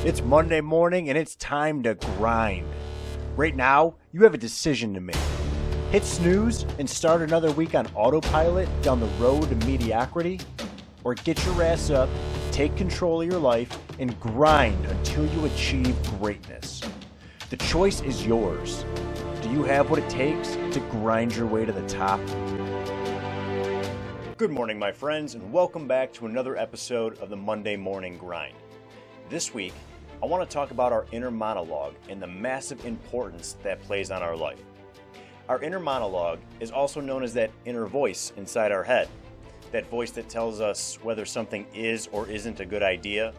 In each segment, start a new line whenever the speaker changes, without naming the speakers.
It's Monday morning and it's time to grind. Right now, you have a decision to make. Hit snooze and start another week on autopilot down the road to mediocrity, or get your ass up, take control of your life, and grind until you achieve greatness. The choice is yours. Do you have what it takes to grind your way to the top? Good morning, my friends, and welcome back to another episode of the Monday Morning Grind. This week, I want to talk about our inner monologue and the massive importance that plays on our life. Our inner monologue is also known as that inner voice inside our head, that voice that tells us whether something is or isn't a good idea,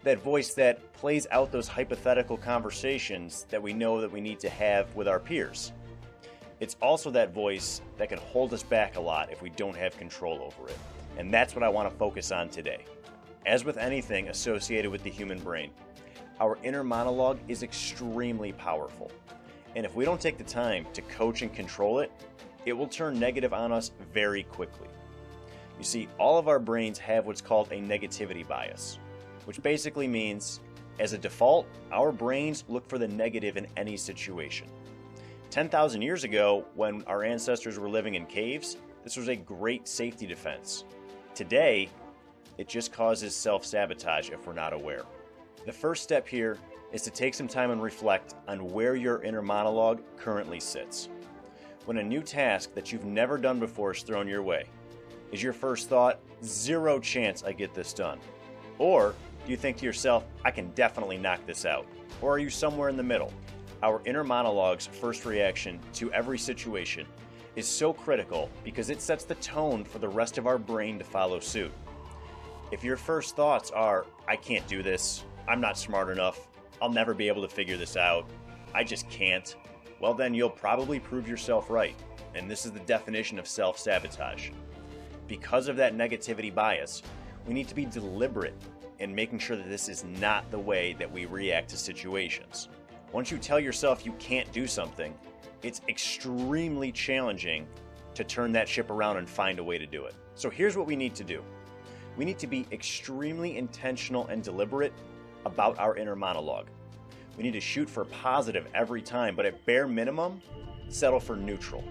that voice that plays out those hypothetical conversations that we know that we need to have with our peers. It's also that voice that can hold us back a lot if we don't have control over it, and that's what I want to focus on today. As with anything associated with the human brain, our inner monologue is extremely powerful. And if we don't take the time to coach and control it, it will turn negative on us very quickly. You see, all of our brains have what's called a negativity bias, which basically means, as a default, our brains look for the negative in any situation. 10,000 years ago, when our ancestors were living in caves, this was a great safety defense. Today, it just causes self-sabotage if we're not aware. The first step here is to take some time and reflect on where your inner monologue currently sits. When a new task that you've never done before is thrown your way, is your first thought, zero chance I get this done? Or do you think to yourself, I can definitely knock this out? Or are you somewhere in the middle? Our inner monologue's first reaction to every situation is so critical because it sets the tone for the rest of our brain to follow suit. If your first thoughts are, I can't do this, I'm not smart enough, I'll never be able to figure this out, I just can't, well then you'll probably prove yourself right. And this is the definition of self-sabotage. Because of that negativity bias, we need to be deliberate in making sure that this is not the way that we react to situations. Once you tell yourself you can't do something, it's extremely challenging to turn that ship around and find a way to do it. So here's what we need to do. We need to be extremely intentional and deliberate about our inner monologue. We need to shoot for positive every time, but at bare minimum, settle for neutral.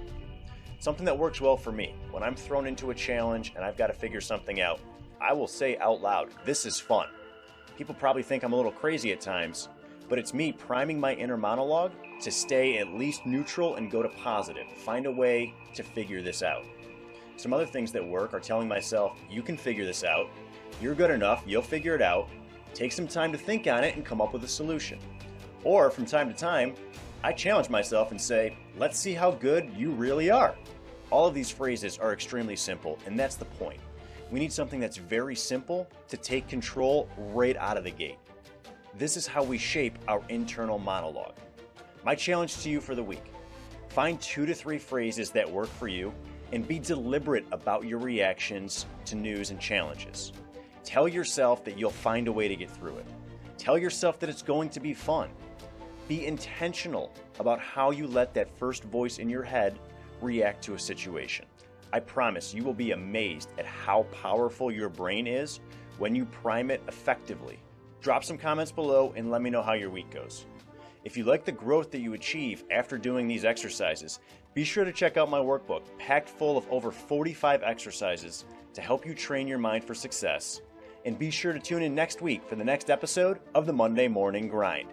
Something that works well for me, when I'm thrown into a challenge and I've got to figure something out, I will say out loud, this is fun. People probably think I'm a little crazy at times, but it's me priming my inner monologue to stay at least neutral and go to positive. Find a way to figure this out. Some other things that work are telling myself, you can figure this out, you're good enough, you'll figure it out, take some time to think on it and come up with a solution. Or from time to time, I challenge myself and say, let's see how good you really are. All of these phrases are extremely simple, and that's the point. We need something that's very simple to take control right out of the gate. This is how we shape our internal monologue. My challenge to you for the week, find 2 to 3 phrases that work for you and be deliberate about your reactions to news and challenges. Tell yourself that you'll find a way to get through it. Tell yourself that it's going to be fun. Be intentional about how you let that first voice in your head react to a situation. I promise you will be amazed at how powerful your brain is when you prime it effectively. Drop some comments below and let me know how your week goes. If you like the growth that you achieve after doing these exercises, be sure to check out my workbook, packed full of over 45 exercises to help you train your mind for success. And be sure to tune in next week for the next episode of the Monday Morning Grind.